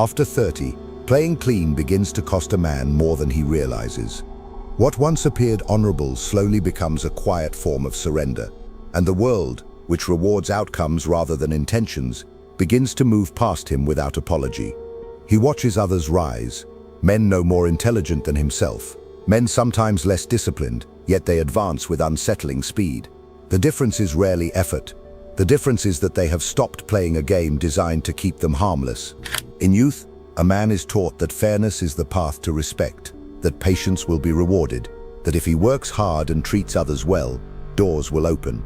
After 30, playing clean begins to cost a man more than he realizes. What once appeared honorable slowly becomes a quiet form of surrender, and the world, which rewards outcomes rather than intentions, begins to move past him without apology. He watches others rise, men no more intelligent than himself, men sometimes less disciplined, yet they advance with unsettling speed. The difference is rarely effort. The difference is that they have stopped playing a game designed to keep them harmless. In youth, a man is taught that fairness is the path to respect, that patience will be rewarded, that if he works hard and treats others well, doors will open.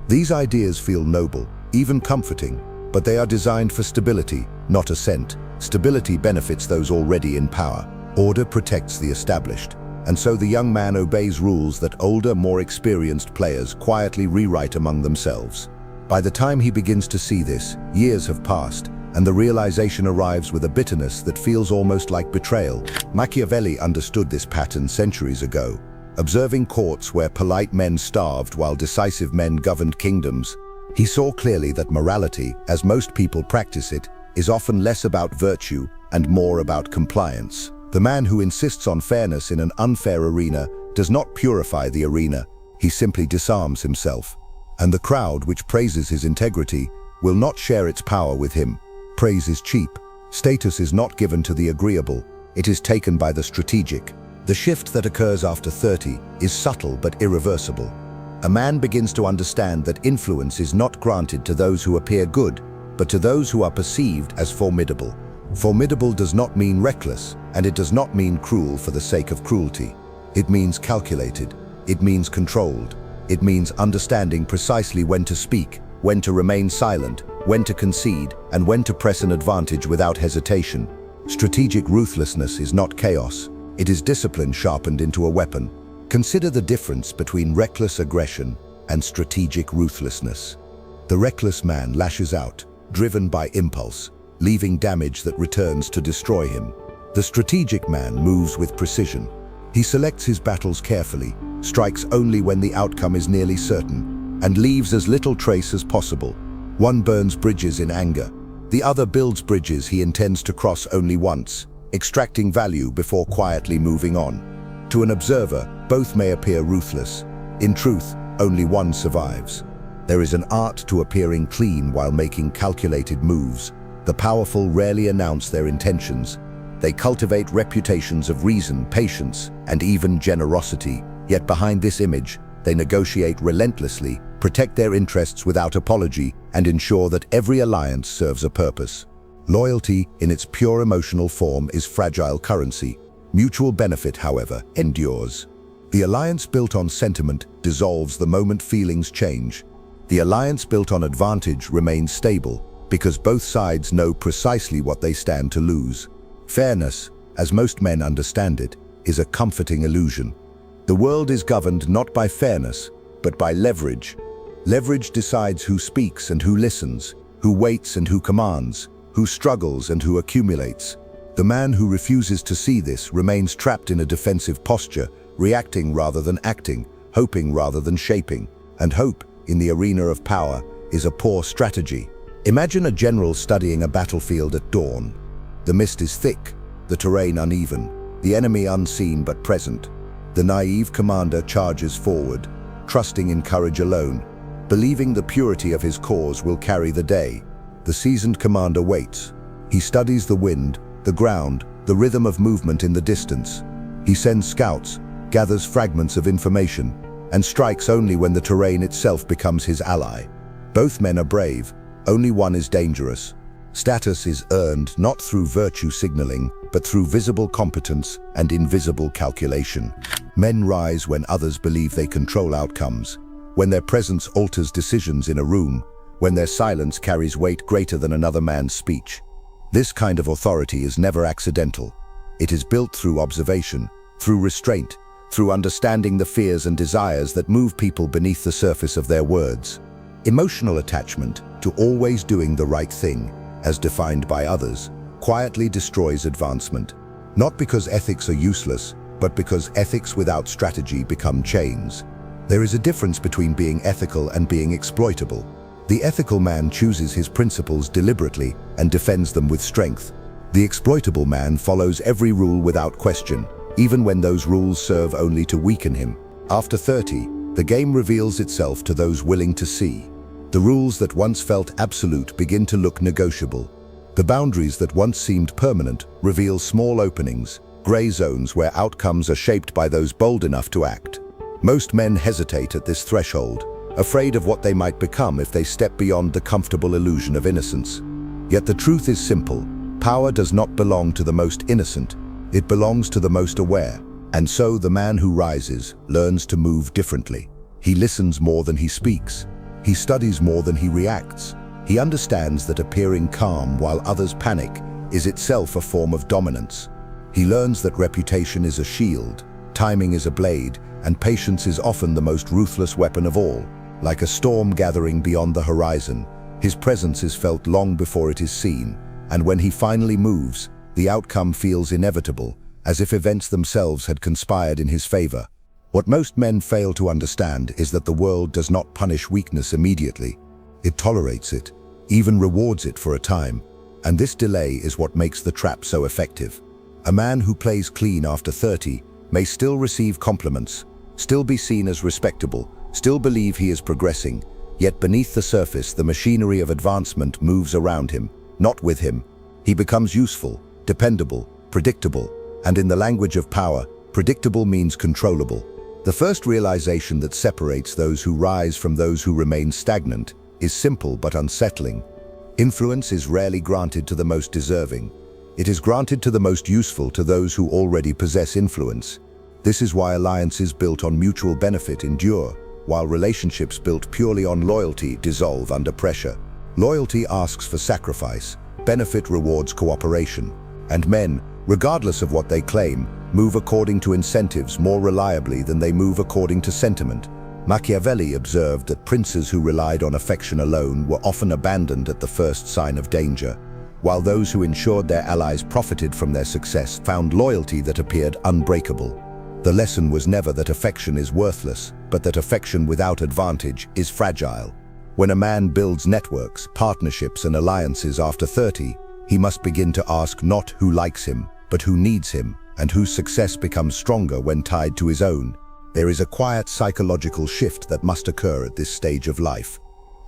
These ideas feel noble, even comforting, but they are designed for stability, not ascent. Stability benefits those already in power. Order protects the established. And so the young man obeys rules that older, more experienced players quietly rewrite among themselves. By the time he begins to see this, years have passed, and the realization arrives with a bitterness that feels almost like betrayal. Machiavelli understood this pattern centuries ago. Observing courts where polite men starved while decisive men governed kingdoms, he saw clearly that morality, as most people practice it, is often less about virtue and more about compliance. The man who insists on fairness in an unfair arena does not purify the arena, he simply disarms himself. And the crowd, which praises his integrity, will not share its power with him. Praise is cheap. Status is not given to the agreeable, it is taken by the strategic. The shift that occurs after 30 is subtle but irreversible. A man begins to understand that influence is not granted to those who appear good, but to those who are perceived as formidable. Formidable does not mean reckless, and it does not mean cruel for the sake of cruelty. It means calculated, it means controlled, it means understanding precisely when to speak, when to remain silent, when to concede, and when to press an advantage without hesitation. Strategic ruthlessness is not chaos, it is discipline sharpened into a weapon. Consider the difference between reckless aggression and strategic ruthlessness. The reckless man lashes out, driven by impulse, leaving damage that returns to destroy him. The strategic man moves with precision. He selects his battles carefully, strikes only when the outcome is nearly certain, and leaves as little trace as possible. One burns bridges in anger. The other builds bridges he intends to cross only once, extracting value before quietly moving on. To an observer, both may appear ruthless. In truth, only one survives. There is an art to appearing clean while making calculated moves. The powerful rarely announce their intentions. They cultivate reputations of reason, patience, and even generosity. Yet behind this image, they negotiate relentlessly, protect their interests without apology, and ensure that every alliance serves a purpose. Loyalty, in its pure emotional form, is fragile currency. Mutual benefit, however, endures. The alliance built on sentiment dissolves the moment feelings change. The alliance built on advantage remains stable, because both sides know precisely what they stand to lose. Fairness, as most men understand it, is a comforting illusion. The world is governed not by fairness, but by leverage. Leverage decides who speaks and who listens, who waits and who commands, who struggles and who accumulates. The man who refuses to see this remains trapped in a defensive posture, reacting rather than acting, hoping rather than shaping. And hope, in the arena of power, is a poor strategy. Imagine a general studying a battlefield at dawn. The mist is thick, the terrain uneven, the enemy unseen but present. The naive commander charges forward, trusting in courage alone, believing the purity of his cause will carry the day. The seasoned commander waits. He studies the wind, the ground, the rhythm of movement in the distance. He sends scouts, gathers fragments of information, and strikes only when the terrain itself becomes his ally. Both men are brave, only one is dangerous. Status is earned not through virtue signaling, but through visible competence and invisible calculation. Men rise when others believe they control outcomes, when their presence alters decisions in a room, when their silence carries weight greater than another man's speech. This kind of authority is never accidental. It is built through observation, through restraint, through understanding the fears and desires that move people beneath the surface of their words. Emotional attachment to always doing the right thing, as defined by others, quietly destroys advancement. Not because ethics are useless, but because ethics without strategy become chains. There is a difference between being ethical and being exploitable. The ethical man chooses his principles deliberately and defends them with strength. The exploitable man follows every rule without question, even when those rules serve only to weaken him. After 30, the game reveals itself to those willing to see. The rules that once felt absolute begin to look negotiable. The boundaries that once seemed permanent reveal small openings, gray zones where outcomes are shaped by those bold enough to act. Most men hesitate at this threshold, afraid of what they might become if they step beyond the comfortable illusion of innocence. Yet the truth is simple. Power does not belong to the most innocent. It belongs to the most aware. And so the man who rises learns to move differently. He listens more than he speaks. He studies more than he reacts. He understands that appearing calm while others panic is itself a form of dominance. He learns that reputation is a shield, timing is a blade, and patience is often the most ruthless weapon of all. Like a storm gathering beyond the horizon, his presence is felt long before it is seen, and when he finally moves, the outcome feels inevitable, as if events themselves had conspired in his favor. What most men fail to understand is that the world does not punish weakness immediately. It tolerates it, even rewards it for a time, and this delay is what makes the trap so effective. A man who plays clean after 30 may still receive compliments, still be seen as respectable, still believe he is progressing, yet beneath the surface the machinery of advancement moves around him, not with him. He becomes useful, dependable, predictable, and in the language of power, predictable means controllable. The first realization that separates those who rise from those who remain stagnant is simple but unsettling. Influence is rarely granted to the most deserving. It is granted to the most useful, to those who already possess influence. This is why alliances built on mutual benefit endure, while relationships built purely on loyalty dissolve under pressure. Loyalty asks for sacrifice, benefit rewards cooperation, and men, regardless of what they claim, move according to incentives more reliably than they move according to sentiment. Machiavelli observed that princes who relied on affection alone were often abandoned at the first sign of danger, while those who ensured their allies profited from their success found loyalty that appeared unbreakable. The lesson was never that affection is worthless, but that affection without advantage is fragile. When a man builds networks, partnerships, and alliances after 30, he must begin to ask not who likes him, but who needs him, and whose success becomes stronger when tied to his own. There is a quiet psychological shift that must occur at this stage of life,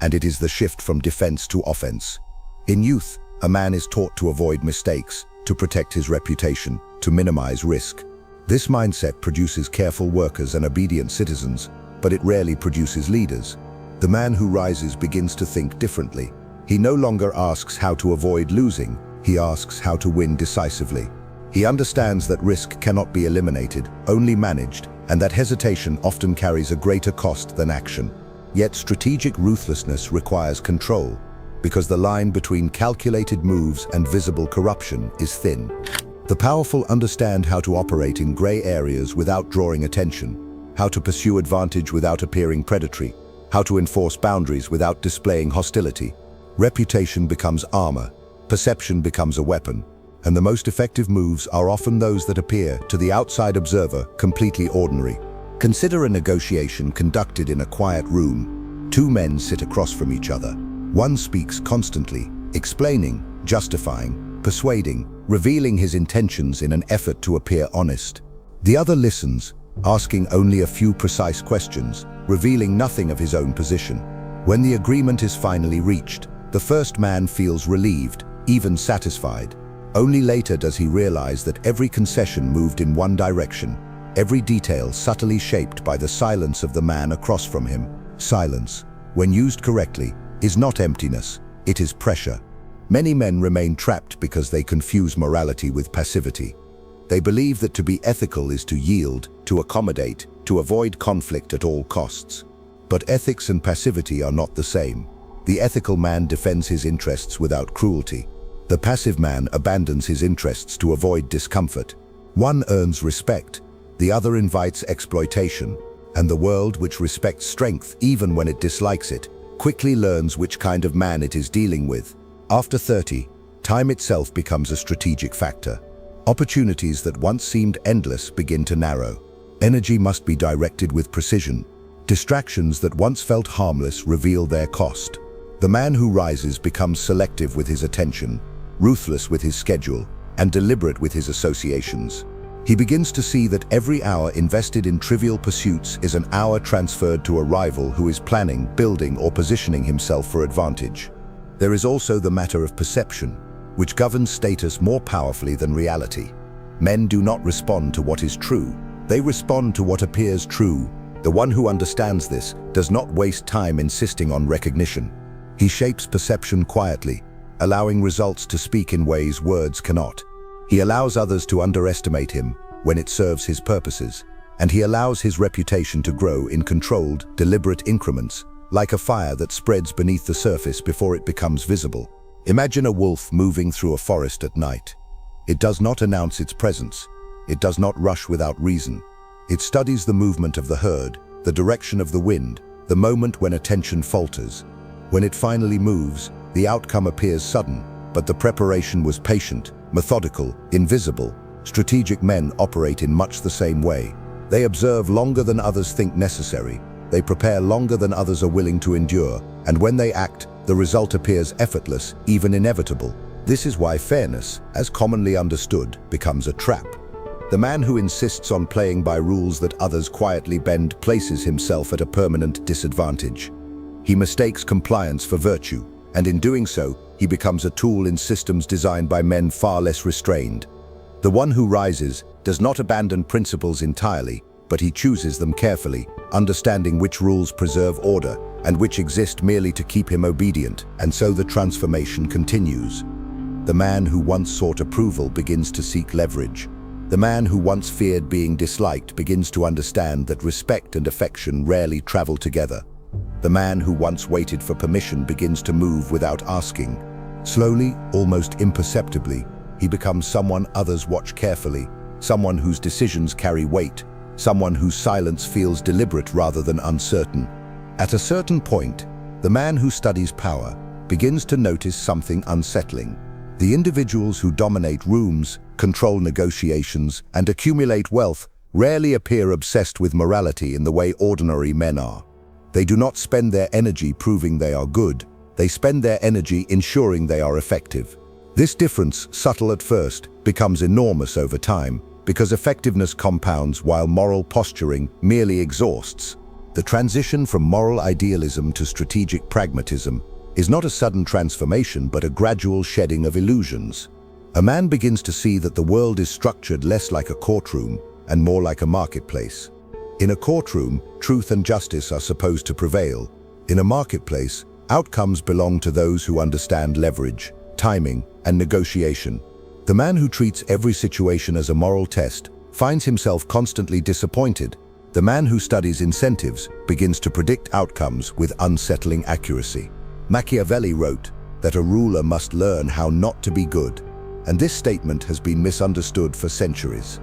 and it is the shift from defense to offense. In youth, a man is taught to avoid mistakes, to protect his reputation, to minimize risk. This mindset produces careful workers and obedient citizens, but it rarely produces leaders. The man who rises begins to think differently. He no longer asks how to avoid losing, he asks how to win decisively. He understands that risk cannot be eliminated, only managed, and that hesitation often carries a greater cost than action. Yet strategic ruthlessness requires control, because the line between calculated moves and visible corruption is thin. The powerful understand how to operate in gray areas without drawing attention, how to pursue advantage without appearing predatory, how to enforce boundaries without displaying hostility. Reputation becomes armor, perception becomes a weapon, and the most effective moves are often those that appear, to the outside observer, completely ordinary. Consider a negotiation conducted in a quiet room. Two men sit across from each other. One speaks constantly, explaining, justifying, persuading, revealing his intentions in an effort to appear honest. The other listens, asking only a few precise questions, revealing nothing of his own position. When the agreement is finally reached, the first man feels relieved, even satisfied. Only later does he realize that every concession moved in one direction, every detail subtly shaped by the silence of the man across from him. Silence, when used correctly, is not emptiness, it is pressure. Many men remain trapped because they confuse morality with passivity. They believe that to be ethical is to yield, to accommodate, to avoid conflict at all costs. But ethics and passivity are not the same. The ethical man defends his interests without cruelty. The passive man abandons his interests to avoid discomfort. One earns respect, the other invites exploitation, and the world, which respects strength even when it dislikes it, quickly learns which kind of man it is dealing with. After 30, time itself becomes a strategic factor. Opportunities that once seemed endless begin to narrow. Energy must be directed with precision. Distractions that once felt harmless reveal their cost. The man who rises becomes selective with his attention, ruthless with his schedule, and deliberate with his associations. He begins to see that every hour invested in trivial pursuits is an hour transferred to a rival who is planning, building, or positioning himself for advantage. There is also the matter of perception, which governs status more powerfully than reality. Men do not respond to what is true. They respond to what appears true. The one who understands this does not waste time insisting on recognition. He shapes perception quietly, allowing results to speak in ways words cannot. He allows others to underestimate him when it serves his purposes, and he allows his reputation to grow in controlled, deliberate increments, like a fire that spreads beneath the surface before it becomes visible. Imagine a wolf moving through a forest at night. It does not announce its presence. It does not rush without reason. It studies the movement of the herd, the direction of the wind, the moment when attention falters. When it finally moves, the outcome appears sudden, but the preparation was patient, methodical, invisible. Strategic men operate in much the same way. They observe longer than others think necessary. They prepare longer than others are willing to endure, and when they act, the result appears effortless, even inevitable. This is why fairness, as commonly understood, becomes a trap. The man who insists on playing by rules that others quietly bend places himself at a permanent disadvantage. He mistakes compliance for virtue, and in doing so, he becomes a tool in systems designed by men far less restrained. The one who rises does not abandon principles entirely, but he chooses them carefully, understanding which rules preserve order and which exist merely to keep him obedient, and so the transformation continues. The man who once sought approval begins to seek leverage. The man who once feared being disliked begins to understand that respect and affection rarely travel together. The man who once waited for permission begins to move without asking. Slowly, almost imperceptibly, he becomes someone others watch carefully, someone whose decisions carry weight, someone whose silence feels deliberate rather than uncertain. At a certain point, the man who studies power begins to notice something unsettling. The individuals who dominate rooms, control negotiations, and accumulate wealth rarely appear obsessed with morality in the way ordinary men are. They do not spend their energy proving they are good. They spend their energy ensuring they are effective. This difference, subtle at first, becomes enormous over time because effectiveness compounds while moral posturing merely exhausts. The transition from moral idealism to strategic pragmatism is not a sudden transformation but a gradual shedding of illusions. A man begins to see that the world is structured less like a courtroom and more like a marketplace. In a courtroom, truth and justice are supposed to prevail. In a marketplace, outcomes belong to those who understand leverage, timing, and negotiation. The man who treats every situation as a moral test finds himself constantly disappointed. The man who studies incentives begins to predict outcomes with unsettling accuracy. Machiavelli wrote that a ruler must learn how not to be good, and this statement has been misunderstood for centuries.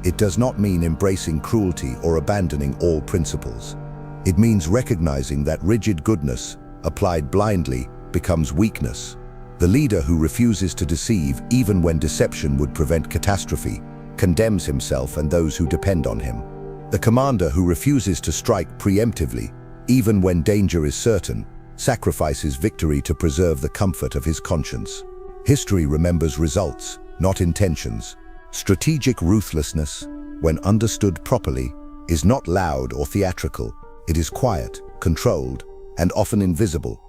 It does not mean embracing cruelty or abandoning all principles. It means recognizing that rigid goodness, applied blindly, becomes weakness. The leader who refuses to deceive even when deception would prevent catastrophe condemns himself and those who depend on him. The commander who refuses to strike preemptively, even when danger is certain, sacrifices victory to preserve the comfort of his conscience. History remembers results, not intentions. Strategic ruthlessness, when understood properly, is not loud or theatrical. It is quiet, controlled, and often invisible.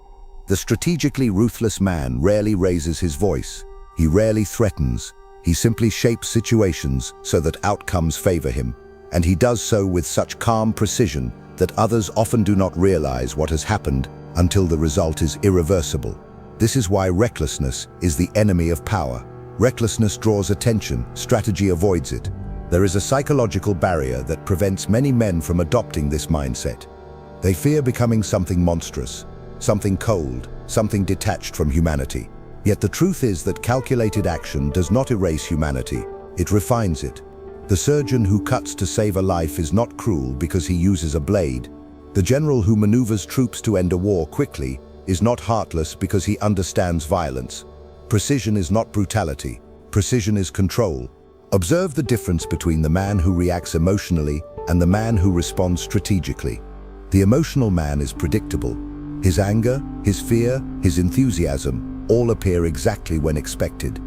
The strategically ruthless man rarely raises his voice. He rarely threatens. He simply shapes situations so that outcomes favor him, and he does so with such calm precision that others often do not realize what has happened until the result is irreversible. This is why recklessness is the enemy of power. Recklessness draws attention, strategy avoids it. There is a psychological barrier that prevents many men from adopting this mindset. They fear becoming something monstrous, something cold, something detached from humanity. Yet the truth is that calculated action does not erase humanity, it refines it. The surgeon who cuts to save a life is not cruel because he uses a blade. The general who maneuvers troops to end a war quickly is not heartless because he understands violence. Precision is not brutality. Precision is control. Observe the difference between the man who reacts emotionally and the man who responds strategically. The emotional man is predictable. His anger, his fear, his enthusiasm all appear exactly when expected.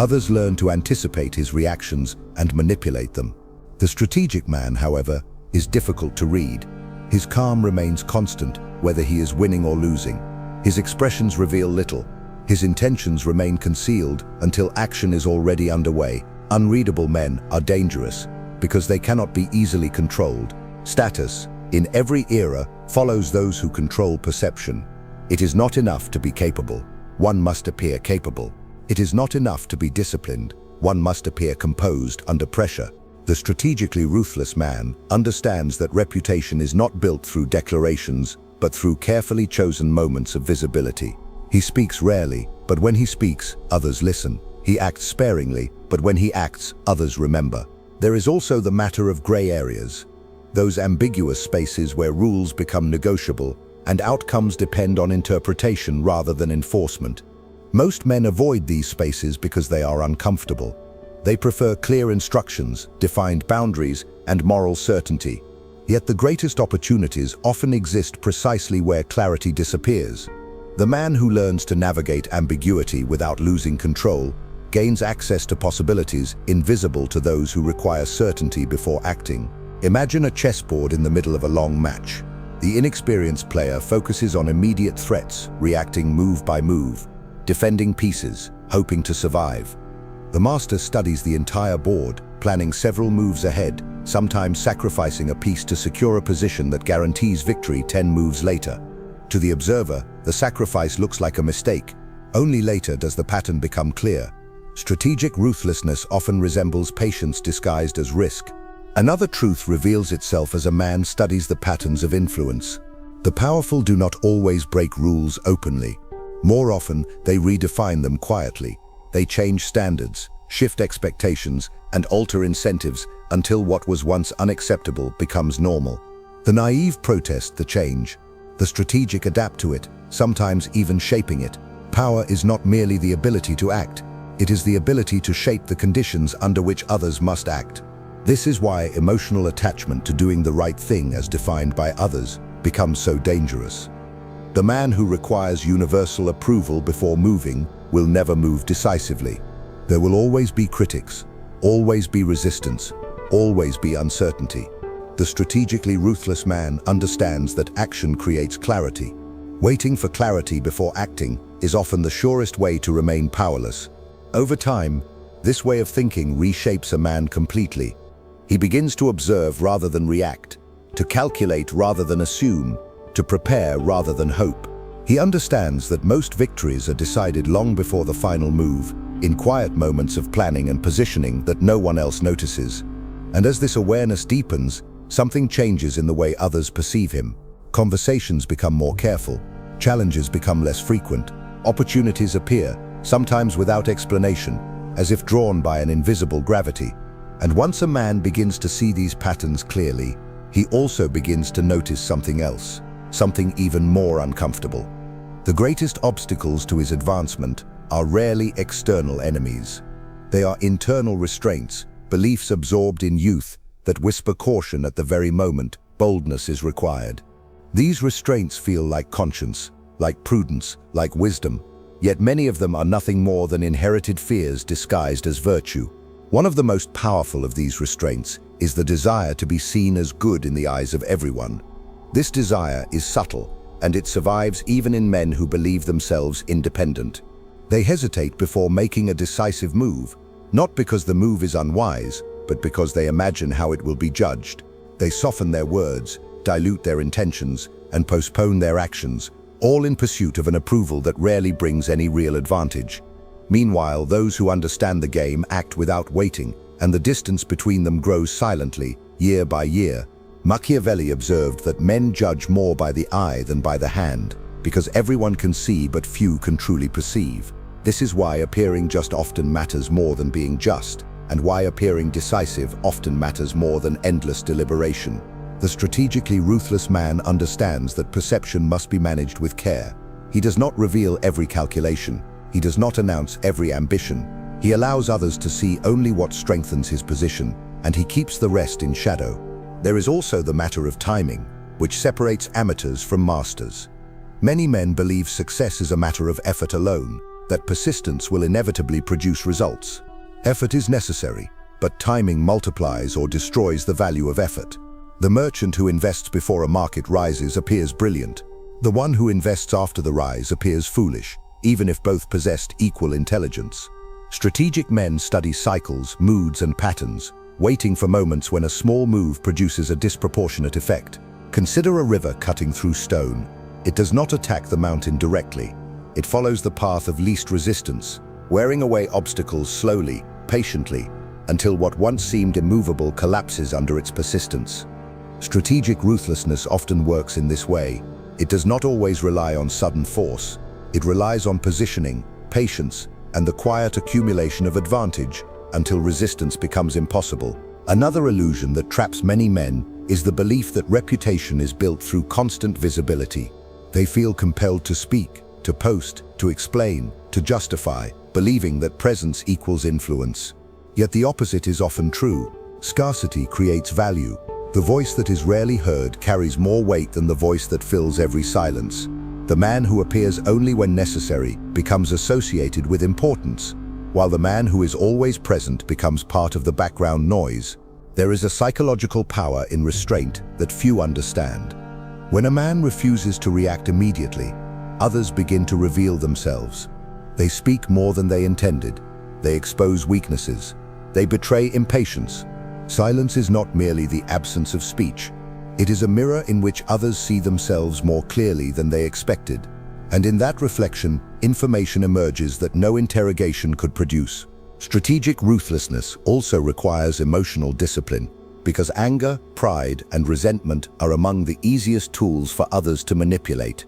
Others learn to anticipate his reactions and manipulate them. The strategic man, however, is difficult to read. His calm remains constant, whether he is winning or losing. His expressions reveal little. His intentions remain concealed until action is already underway. Unreadable men are dangerous because they cannot be easily controlled. Status, in every era, follows those who control perception. It is not enough to be capable. One must appear capable. It is not enough to be disciplined. One must appear composed under pressure. The strategically ruthless man understands that reputation is not built through declarations, but through carefully chosen moments of visibility. He speaks rarely, but when he speaks, others listen. He acts sparingly, but when he acts, others remember. There is also the matter of gray areas, those ambiguous spaces where rules become negotiable and outcomes depend on interpretation rather than enforcement. Most men avoid these spaces because they are uncomfortable. They prefer clear instructions, defined boundaries, and moral certainty. Yet the greatest opportunities often exist precisely where clarity disappears. The man who learns to navigate ambiguity without losing control gains access to possibilities invisible to those who require certainty before acting. Imagine a chessboard in the middle of a long match. The inexperienced player focuses on immediate threats, reacting move by move, defending pieces, hoping to survive. The master studies the entire board, planning several moves ahead, sometimes sacrificing a piece to secure a position that guarantees victory 10 moves later. To the observer, the sacrifice looks like a mistake. Only later does the pattern become clear. Strategic ruthlessness often resembles patience disguised as risk. Another truth reveals itself as a man studies the patterns of influence. The powerful do not always break rules openly. More often, they redefine them quietly. They change standards, shift expectations, and alter incentives until what was once unacceptable becomes normal. The naive protest the change. The strategic adapt to it, sometimes even shaping it. Power is not merely the ability to act. It is the ability to shape the conditions under which others must act. This is why emotional attachment to doing the right thing as defined by others becomes so dangerous. The man who requires universal approval before moving will never move decisively. There will always be critics, always be resistance, always be uncertainty. The strategically ruthless man understands that action creates clarity. Waiting for clarity before acting is often the surest way to remain powerless. Over time, this way of thinking reshapes a man completely. He begins to observe rather than react, to calculate rather than assume, to prepare rather than hope. He understands that most victories are decided long before the final move, in quiet moments of planning and positioning that no one else notices. And as this awareness deepens, something changes in the way others perceive him. Conversations become more careful, challenges become less frequent, opportunities appear, sometimes without explanation, as if drawn by an invisible gravity. And once a man begins to see these patterns clearly, he also begins to notice something else, something even more uncomfortable. The greatest obstacles to his advancement are rarely external enemies. They are internal restraints, beliefs absorbed in youth that whisper caution at the very moment boldness is required. These restraints feel like conscience, like prudence, like wisdom, yet many of them are nothing more than inherited fears disguised as virtue. One of the most powerful of these restraints is the desire to be seen as good in the eyes of everyone. This desire is subtle, and it survives even in men who believe themselves independent. They hesitate before making a decisive move, not because the move is unwise, but because they imagine how it will be judged. They soften their words, dilute their intentions, and postpone their actions, all in pursuit of an approval that rarely brings any real advantage. Meanwhile, those who understand the game act without waiting, and the distance between them grows silently, year by year. Machiavelli observed that men judge more by the eye than by the hand, because everyone can see but few can truly perceive. This is why appearing just often matters more than being just, and why appearing decisive often matters more than endless deliberation. The strategically ruthless man understands that perception must be managed with care. He does not reveal every calculation. He does not announce every ambition. He allows others to see only what strengthens his position, and he keeps the rest in shadow. There is also the matter of timing, which separates amateurs from masters. Many men believe success is a matter of effort alone. that persistence will inevitably produce results. Effort is necessary, but timing multiplies or destroys the value of effort. The merchant who invests before a market rises appears brilliant. The one who invests after the rise appears foolish, even if both possessed equal intelligence. Strategic men study cycles, moods, and patterns, waiting for moments when a small move produces a disproportionate effect. Consider a river cutting through stone. It does not attack the mountain directly. It follows the path of least resistance, wearing away obstacles slowly, patiently, until what once seemed immovable collapses under its persistence. Strategic ruthlessness often works in this way. It does not always rely on sudden force. It relies on positioning, patience, and the quiet accumulation of advantage until resistance becomes impossible. Another illusion that traps many men is the belief that reputation is built through constant visibility. They feel compelled to speak, to post, to explain, to justify, believing that presence equals influence. Yet the opposite is often true. Scarcity creates value. The voice that is rarely heard carries more weight than the voice that fills every silence. The man who appears only when necessary becomes associated with importance, while the man who is always present becomes part of the background noise. There is a psychological power in restraint that few understand. When a man refuses to react immediately, others begin to reveal themselves. They speak more than they intended. They expose weaknesses. They betray impatience. Silence is not merely the absence of speech. It is a mirror in which others see themselves more clearly than they expected. And in that reflection, information emerges that no interrogation could produce. Strategic ruthlessness also requires emotional discipline, because anger, pride, and resentment are among the easiest tools for others to manipulate.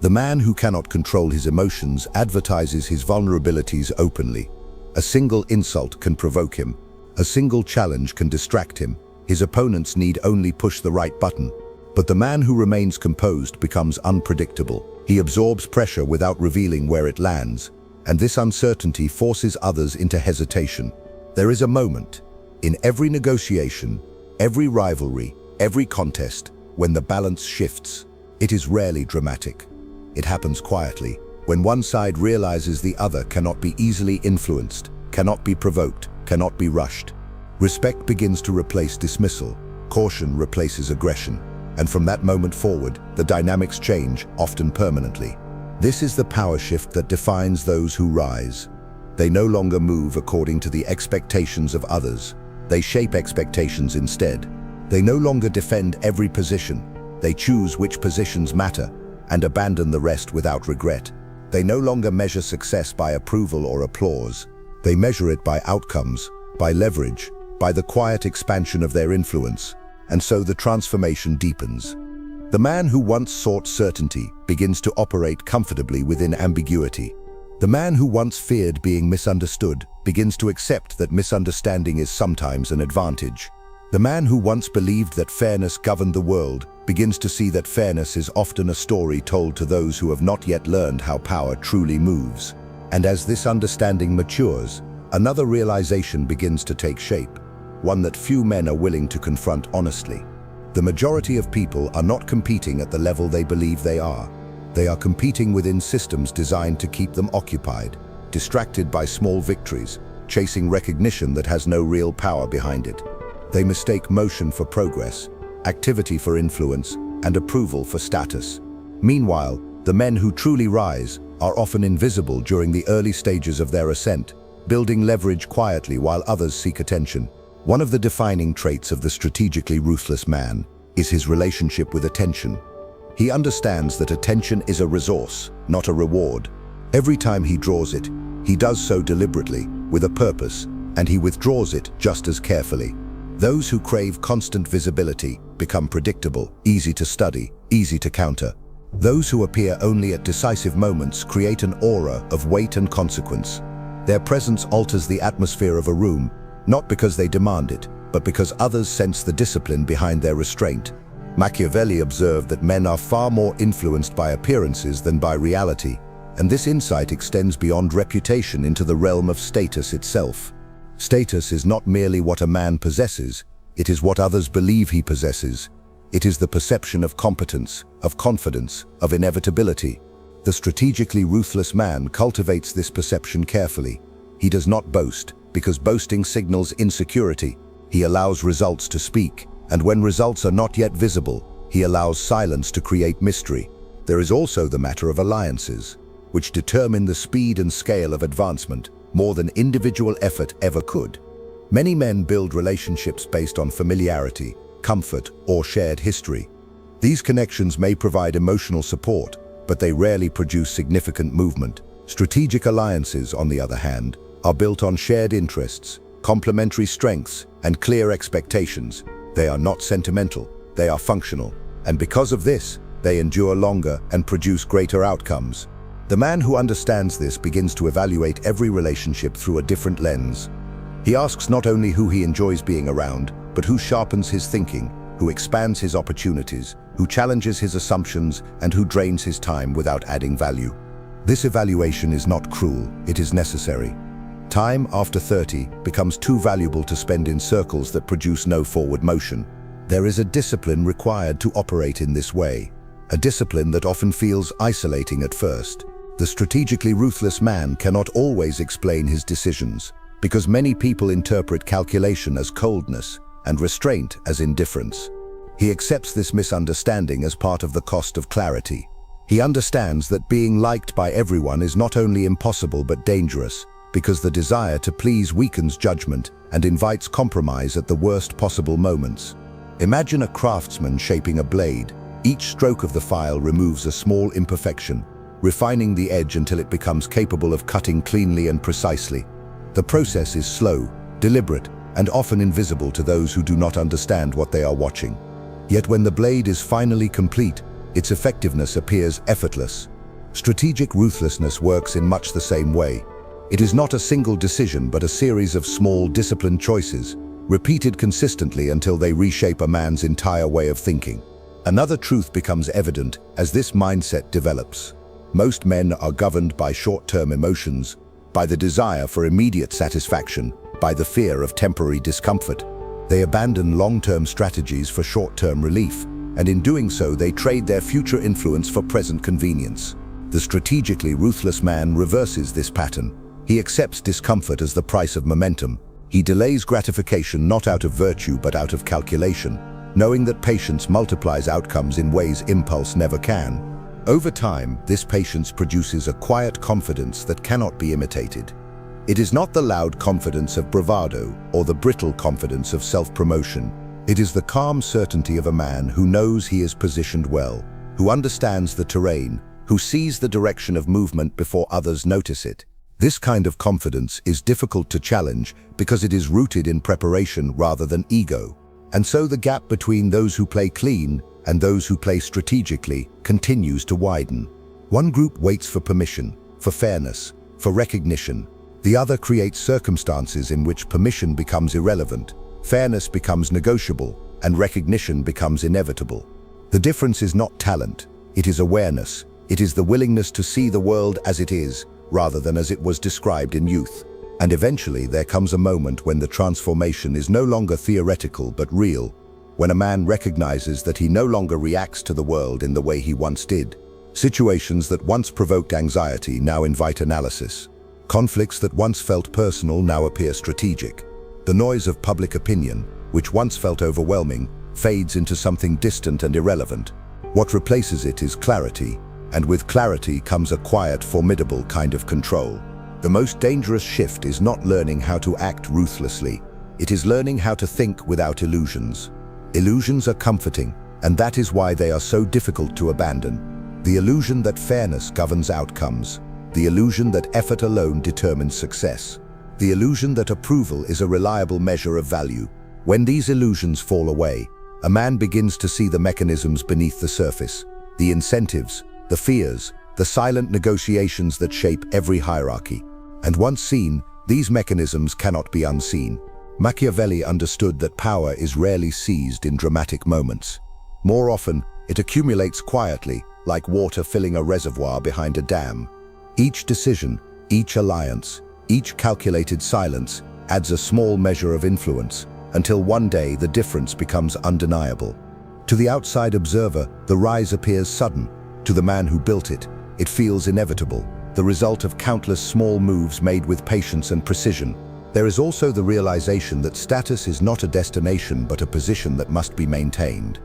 The man who cannot control his emotions advertises his vulnerabilities openly. A single insult can provoke him. A single challenge can distract him. His opponents need only push the right button. But the man who remains composed becomes unpredictable. He absorbs pressure without revealing where it lands, and this uncertainty forces others into hesitation. There is a moment, in every negotiation, every rivalry, every contest, when the balance shifts. It is rarely dramatic. It happens quietly, when one side realizes the other cannot be easily influenced, cannot be provoked, cannot be rushed. Respect begins to replace dismissal. Caution replaces aggression. And from that moment forward, the dynamics change, often permanently. This is the power shift that defines those who rise. They no longer move according to the expectations of others. They shape expectations instead. They no longer defend every position. They choose which positions matter and abandon the rest without regret. They no longer measure success by approval or applause. They measure it by outcomes, by leverage, by the quiet expansion of their influence. And so the transformation deepens. The man who once sought certainty begins to operate comfortably within ambiguity. The man who once feared being misunderstood begins to accept that misunderstanding is sometimes an advantage. The man who once believed that fairness governed the world begins to see that fairness is often a story told to those who have not yet learned how power truly moves. And as this understanding matures, another realization begins to take shape, one that few men are willing to confront honestly. The majority of people are not competing at the level they believe they are. They are competing within systems designed to keep them occupied, distracted by small victories, chasing recognition that has no real power behind it. They mistake motion for progress, activity for influence, and approval for status. Meanwhile, the men who truly rise are often invisible during the early stages of their ascent, building leverage quietly while others seek attention. One of the defining traits of the strategically ruthless man is his relationship with attention. He understands that attention is a resource, not a reward. Every time he draws it, he does so deliberately, with a purpose, and he withdraws it just as carefully. Those who crave constant visibility become predictable, easy to study, easy to counter. Those who appear only at decisive moments create an aura of weight and consequence. Their presence alters the atmosphere of a room, not because they demand it, but because others sense the discipline behind their restraint. Machiavelli observed that men are far more influenced by appearances than by reality, and this insight extends beyond reputation into the realm of status itself. Status is not merely what a man possesses, it is what others believe he possesses. It is the perception of competence, of confidence, of inevitability. The strategically ruthless man cultivates this perception carefully. He does not boast, because boasting signals insecurity. He allows results to speak, and when results are not yet visible, he allows silence to create mystery. There is also the matter of alliances, which determine the speed and scale of advancement more than individual effort ever could. Many men build relationships based on familiarity, comfort, or shared history. These connections may provide emotional support, but they rarely produce significant movement. Strategic alliances, on the other hand, are built on shared interests, complementary strengths, and clear expectations. They are not sentimental, they are functional, and because of this, they endure longer and produce greater outcomes. The man who understands this begins to evaluate every relationship through a different lens. He asks not only who he enjoys being around, but who sharpens his thinking, who expands his opportunities, who challenges his assumptions, and who drains his time without adding value. This evaluation is not cruel, it is necessary. Time after 30 becomes too valuable to spend in circles that produce no forward motion. There is a discipline required to operate in this way, a discipline that often feels isolating at first. The strategically ruthless man cannot always explain his decisions, because many people interpret calculation as coldness and restraint as indifference. He accepts this misunderstanding as part of the cost of clarity. He understands that being liked by everyone is not only impossible but dangerous, because the desire to please weakens judgment and invites compromise at the worst possible moments. Imagine a craftsman shaping a blade. Each stroke of the file removes a small imperfection, refining the edge until it becomes capable of cutting cleanly and precisely. The process is slow, deliberate, and often invisible to those who do not understand what they are watching. Yet when the blade is finally complete, its effectiveness appears effortless. Strategic ruthlessness works in much the same way. It is not a single decision but a series of small, disciplined choices, repeated consistently until they reshape a man's entire way of thinking. Another truth becomes evident as this mindset develops. Most men are governed by short-term emotions, by the desire for immediate satisfaction, by the fear of temporary discomfort. They abandon long-term strategies for short-term relief, and in doing so they trade their future influence for present convenience. The strategically ruthless man reverses this pattern. He accepts discomfort as the price of momentum. He delays gratification not out of virtue but out of calculation, knowing that patience multiplies outcomes in ways impulse never can. Over time, this patience produces a quiet confidence that cannot be imitated. It is not the loud confidence of bravado or the brittle confidence of self-promotion. It is the calm certainty of a man who knows he is positioned well, who understands the terrain, who sees the direction of movement before others notice it. This kind of confidence is difficult to challenge because it is rooted in preparation rather than ego. And so the gap between those who play clean and those who play strategically continues to widen. One group waits for permission, for fairness, for recognition. The other creates circumstances in which permission becomes irrelevant, fairness becomes negotiable, and recognition becomes inevitable. The difference is not talent, it is awareness. It is the willingness to see the world as it is, rather than as it was described in youth. And eventually there comes a moment when the transformation is no longer theoretical but real, when a man recognizes that he no longer reacts to the world in the way he once did. Situations that once provoked anxiety now invite analysis. Conflicts that once felt personal now appear strategic. The noise of public opinion, which once felt overwhelming, fades into something distant and irrelevant. What replaces it is clarity, and with clarity comes a quiet, formidable kind of control. The most dangerous shift is not learning how to act ruthlessly. It is learning how to think without illusions. Illusions are comforting, and that is why they are so difficult to abandon. The illusion that fairness governs outcomes. The illusion that effort alone determines success. The illusion that approval is a reliable measure of value. When these illusions fall away, a man begins to see the mechanisms beneath the surface, the incentives, the fears, the silent negotiations that shape every hierarchy. And once seen, these mechanisms cannot be unseen. Machiavelli understood that power is rarely seized in dramatic moments. More often, it accumulates quietly, like water filling a reservoir behind a dam. Each decision, each alliance, each calculated silence adds a small measure of influence, until one day the difference becomes undeniable. To the outside observer, the rise appears sudden. To the man who built it, It feels inevitable, the result of countless small moves made with patience and precision. There is also the realization that status is not a destination but a position that must be maintained.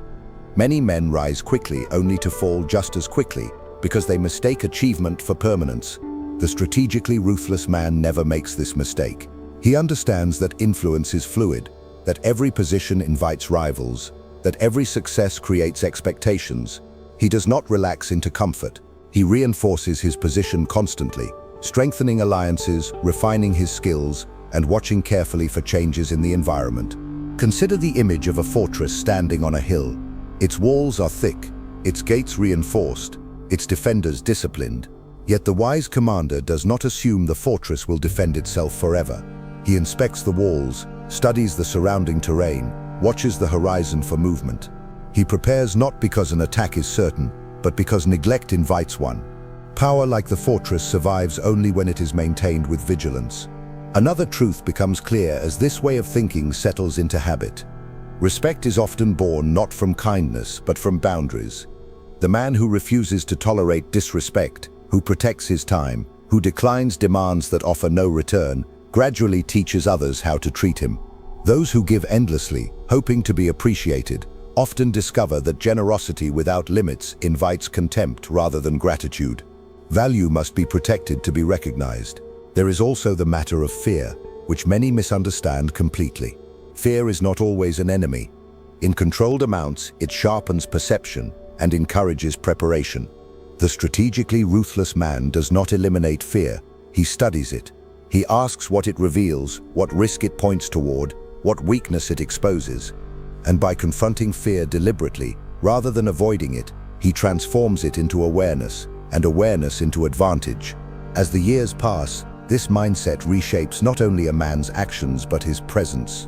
Many men rise quickly only to fall just as quickly because they mistake achievement for permanence. The strategically ruthless man never makes this mistake. He understands that influence is fluid, that every position invites rivals, that every success creates expectations. He does not relax into comfort. He reinforces his position constantly, strengthening alliances, refining his skills, and watching carefully for changes in the environment. Consider the image of a fortress standing on a hill. Its walls are thick, its gates reinforced, its defenders disciplined. Yet the wise commander does not assume the fortress will defend itself forever. He inspects the walls, studies the surrounding terrain, watches the horizon for movement. He prepares not because an attack is certain, but because neglect invites one. Power like the fortress survives only when it is maintained with vigilance. Another truth becomes clear as this way of thinking settles into habit. Respect is often born not from kindness, but from boundaries. The man who refuses to tolerate disrespect, who protects his time, who declines demands that offer no return, gradually teaches others how to treat him. Those who give endlessly, hoping to be appreciated, often discover that generosity without limits invites contempt rather than gratitude. Value must be protected to be recognized. There is also the matter of fear, which many misunderstand completely. Fear is not always an enemy. In controlled amounts, it sharpens perception and encourages preparation. The strategically ruthless man does not eliminate fear, he studies it. He asks what it reveals, what risk it points toward, what weakness it exposes. And by confronting fear deliberately, rather than avoiding it, he transforms it into awareness, and awareness into advantage. As the years pass, this mindset reshapes not only a man's actions but his presence.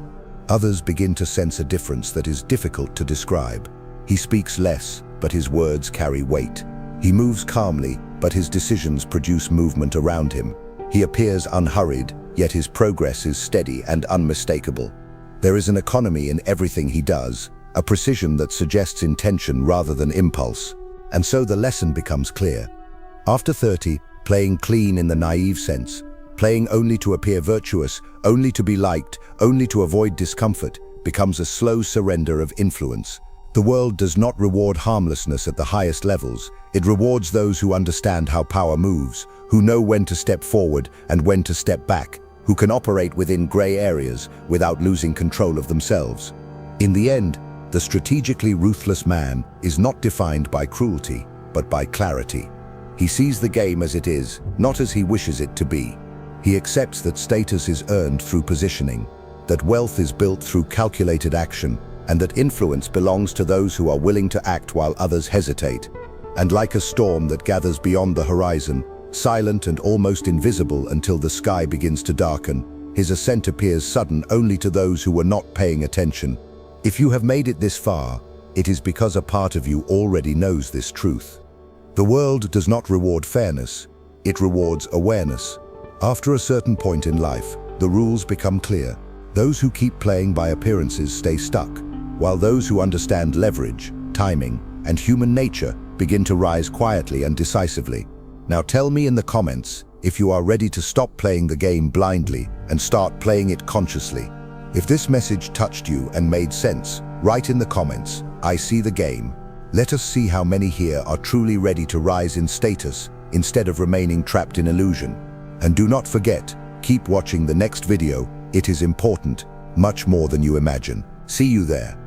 Others begin to sense a difference that is difficult to describe. He speaks less, but his words carry weight. He moves calmly, but his decisions produce movement around him. He appears unhurried, yet his progress is steady and unmistakable. There is an economy in everything he does, a precision that suggests intention rather than impulse. And so the lesson becomes clear. After 30, playing clean in the naive sense, playing only to appear virtuous, only to be liked, only to avoid discomfort, becomes a slow surrender of influence. The world does not reward harmlessness at the highest levels. It rewards those who understand how power moves, who know when to step forward and when to step back, who can operate within gray areas without losing control of themselves. In the end, the strategically ruthless man is not defined by cruelty, but by clarity. He sees the game as it is, not as he wishes it to be. He accepts that status is earned through positioning, that wealth is built through calculated action, and that influence belongs to those who are willing to act while others hesitate. And like a storm that gathers beyond the horizon, silent and almost invisible until the sky begins to darken, his ascent appears sudden only to those who were not paying attention. If you have made it this far, it is because a part of you already knows this truth. The world does not reward fairness, it rewards awareness. After a certain point in life, the rules become clear. Those who keep playing by appearances stay stuck, while those who understand leverage, timing, and human nature begin to rise quietly and decisively. Now tell me in the comments if you are ready to stop playing the game blindly and start playing it consciously. If this message touched you and made sense, write in the comments, "I see the game." Let us see how many here are truly ready to rise in status instead of remaining trapped in illusion. And do not forget, keep watching the next video. It is important, much more than you imagine. See you there.